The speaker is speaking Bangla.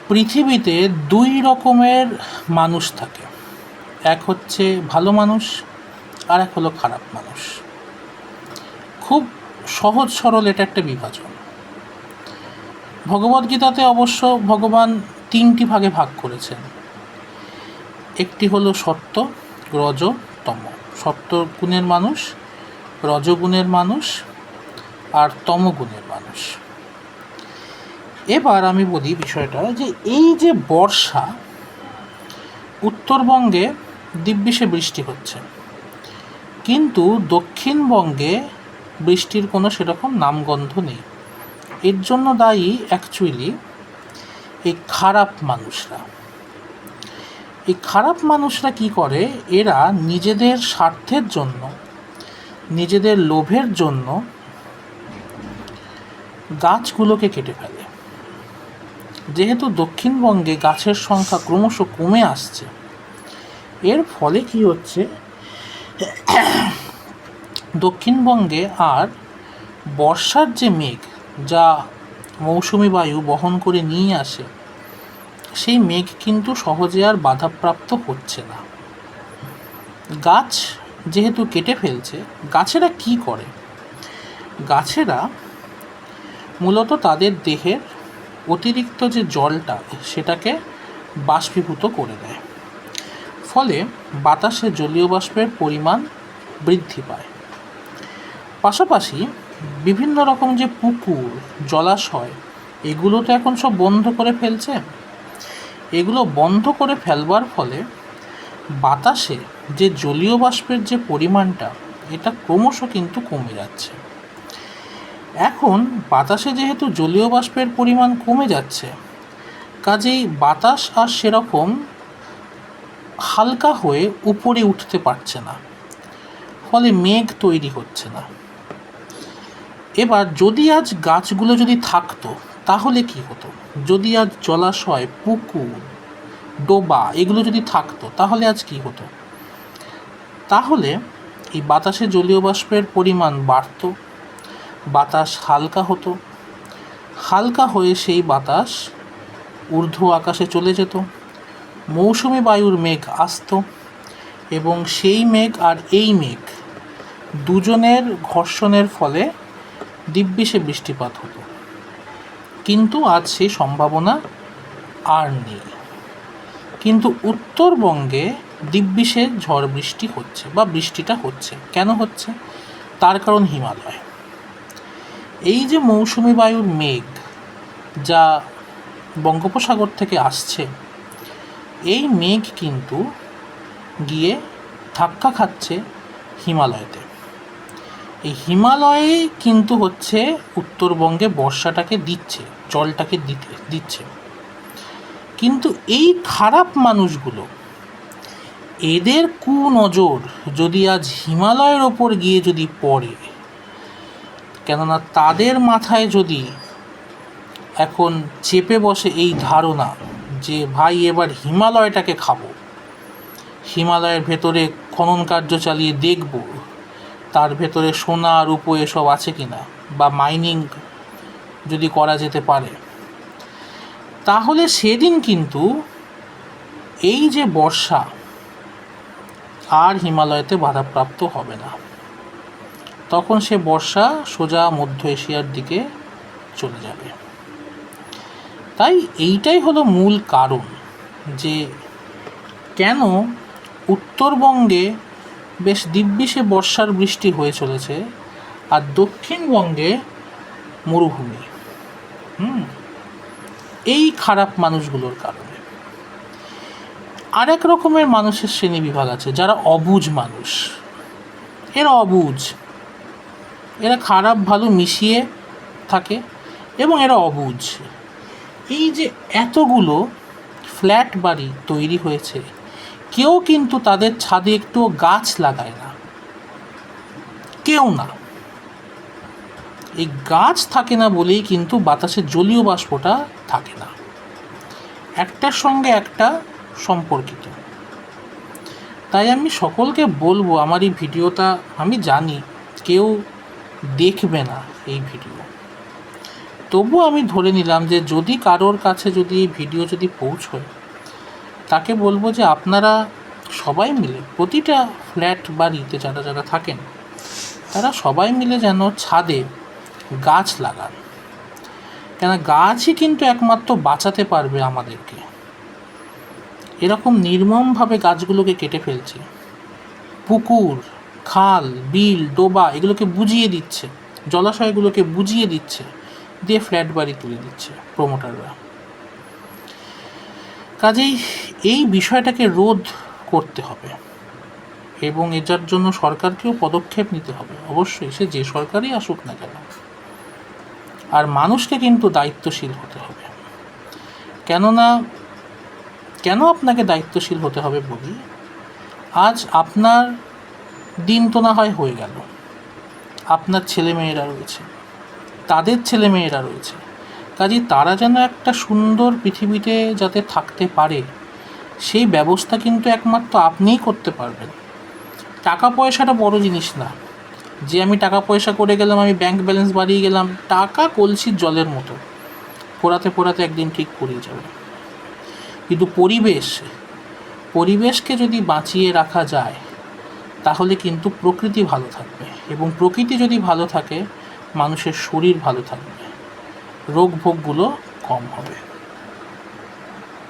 পৃথিবীতে দুই রকমের মানুষ থাকে, এক হচ্ছে ভালো মানুষ আর এক হলো খারাপ মানুষ। খুব সহজ সরল এটা একটা বিভাজন। ভগবদ্গীতাতে অবশ্য ভগবান তিনটি ভাগে ভাগ করেছেন। একটি হলো সত্য, রজ, তম। সত্য গুণের মানুষ, রজগুণের মানুষ আর তমগুণের মানুষ। এবার আমি বলি বিষয়টা যে এই যে বর্ষা, উত্তরবঙ্গে দিব্যিসে বৃষ্টি হচ্ছে, কিন্তু দক্ষিণবঙ্গে বৃষ্টির কোনো সেরকম নামগন্ধ নেই। এর জন্য দায়ী অ্যাকচুয়ালি এই খারাপ মানুষরা। এই খারাপ মানুষরা কি করে, এরা নিজেদের স্বার্থের জন্য, নিজেদের লোভের জন্য গাছগুলোকে কেটে ফেলে। যেহেতু দক্ষিণবঙ্গে গাছের সংখ্যা ক্রমশ কমে আসছে, এর ফলে কি হচ্ছে, দক্ষিণবঙ্গে আর বর্ষার যে মেঘ, যা মৌসুমি বায়ু বহন করে নিয়ে আসে, সেই মেঘ কিন্তু সহজে আর বাধাপ্রাপ্ত হচ্ছে না। গাছ যেহেতু কেটে ফেলছে, গাছেরা কি করে, গাছেরা মূলত তাদের দেহের অতিরিক্ত যে জলটা সেটাকে বাষ্পীভূত করে দেয়, ফলে বাতাসে জলীয় বাষ্পের পরিমাণ বৃদ্ধি পায়। পাশাপাশি বিভিন্ন রকম যে পুকুর, জলাশয়, এগুলো তো এখন সব বন্ধ করে ফেলছে। এগুলো বন্ধ করে ফেলবার ফলে বাতাসে যে জলীয় বাষ্পের যে পরিমাণটা, এটা ক্রমশ কিন্তু কমে যাচ্ছে। এখন বাতাসে যেহেতু জলীয় বাষ্পের পরিমাণ কমে যাচ্ছে, কাজেই বাতাস আর সেরকম হালকা হয়ে উপরে উঠতে পারছে না, ফলে মেঘ তৈরি হচ্ছে না। এবার যদি আজ গাছগুলো যদি থাকতো তাহলে কি হতো, যদি আজ জলাশয়, পুকুর, ডোবা এগুলো যদি থাকতো তাহলে আজ কি হতো, তাহলে এই বাতাসে জলীয় বাষ্পের পরিমাণ বাড়তো, বাতাস হালকা হতো, হালকা হয়ে সেই বাতাস ঊর্ধ্ব আকাশে চলে যেত, মৌসুমি বায়ুর মেঘ আসতো, এবং সেই মেঘ আর এই মেঘ দুজনের ঘর্ষণের ফলে দিব্যিসে বৃষ্টিপাত হতো। কিন্তু আজ সেই সম্ভাবনা আর নেই। কিন্তু উত্তরবঙ্গে দিব্যিসে ঝড় বৃষ্টি হচ্ছে বা বৃষ্টিটা হচ্ছে। কেন হচ্ছে? তার কারণ হিমালয়। এই যে মৌসুমি বায়ুর মেঘ যা বঙ্গোপসাগর থেকে আসছে, এই মেঘ কিন্তু গিয়ে ধাক্কা খাচ্ছে হিমালয়তে। এই হিমালয়ে কিন্তু হচ্ছে উত্তরবঙ্গে বর্ষাটাকে দিচ্ছে, জলটাকে দিচ্ছে। কিন্তু এই খারাপ মানুষগুলো, এদের কুনজর যদি আজ হিমালয়ের ওপর গিয়ে যদি পড়ে, কেননা তাদের মাথায় যদি এখন চেপে বসে এই ধারণা যে ভাই এবার হিমালয়টাকে খাবো, হিমালয়ের ভেতরে খনন কার্য চালিয়ে দেখব তার ভেতরে সোনা রূপো এসব আছে কিনা, বা মাইনিং যদি করা যেতে পারে, তাহলে সেদিন কিন্তু এই যে বর্ষা আর হিমালয়তে বাধাপ্রাপ্ত হবে না। তখন সে বর্ষা সোজা মধ্য এশিয়ার দিকে চলে যাবে। তাই এইটাই হলো মূল কারণ যে কেন উত্তরবঙ্গে বেশ দিব্যিসে বর্ষার বৃষ্টি হয়ে চলেছে আর দক্ষিণবঙ্গে মরুভূমি। এই খারাপ মানুষগুলোর কারণে। আর এক রকমের মানুষের শ্রেণী বিভাগ আছে যারা অবুঝ মানুষ। এরা অবুঝ, এরা খারাপ ভালো মিশিয়ে থাকে এবং এরা অবুঝ। এই যে এতগুলো ফ্ল্যাট বাড়ি তৈরি হয়েছে, কেউ কিন্তু তাদের ছাদে একটুও গাছ লাগায় না, কেউ না। এই গাছ থাকে না বলেই কিন্তু বাতাসে জলীয় বাষ্পটা থাকে না, একটার সঙ্গে একটা সম্পর্কিত। তাই আমি সকলকে বলবো, আমার এই ভিডিওটা আমি জানি কেউ দেখবে না এই ভিডিও, তবু আমি ধরে নিলাম যে যদি কারোর কাছে যদি এই ভিডিও যদি পৌঁছয়, তাকে বলবো যে আপনারা সবাই মিলে প্রতিটা ফ্ল্যাট বাড়িতে যারা যারা থাকেন তারা সবাই মিলে যেন ছাদে গাছ লাগান। কেন গাছই কিন্তু একমাত্র বাঁচাতে পারবে আমাদেরকে। এরকম নির্মমভাবে গাছগুলোকে কেটে ফেলছে, পুকুর, খাল, বিল, ডোবা এগুলোকে বুঝিয়ে দিচ্ছে, জলাশয়গুলোকে বুঝিয়ে দিচ্ছে, দিয়ে ফ্ল্যাট বাড়ি তুলে দিচ্ছে প্রমোটাররা। কাজেই এই বিষয়টাকে রোধ করতে হবে এবং এটার জন্য সরকারকেও পদক্ষেপ নিতে হবে, অবশ্যই সে যে সরকারই আসুক না কেন। আর মানুষকে কিন্তু দায়িত্বশীল হতে হবে। কেন আপনাকে দায়িত্বশীল হতে হবে বলি, আজ আপনার দিন তো না হয় হয়ে গেল, আপনার ছেলেমেয়েরা রয়েছে, তাদের ছেলেমেয়েরা রয়েছে, কাজেই তারা যেন একটা সুন্দর পৃথিবীতে যাতে থাকতে পারে সেই ব্যবস্থা কিন্তু একমাত্র আপনিই করতে পারবেন। টাকা পয়সাটা বড় জিনিস না যে আমি টাকা পয়সা করে গেলাম, আমি ব্যাংক ব্যালেন্স বাড়িয়ে গেলাম। টাকা কলসির জলের মতো, পোড়াতে পোড়াতে একদিন ঠিক পড়ে যাবে। কিন্তু পরিবেশকে যদি বাঁচিয়ে রাখা যায় তাহলে কিন্তু প্রকৃতি ভালো থাকবে, এবং প্রকৃতি যদি ভালো থাকে মানুষের শরীর ভালো থাকবে, রোগ ভোগগুলো কম হবে।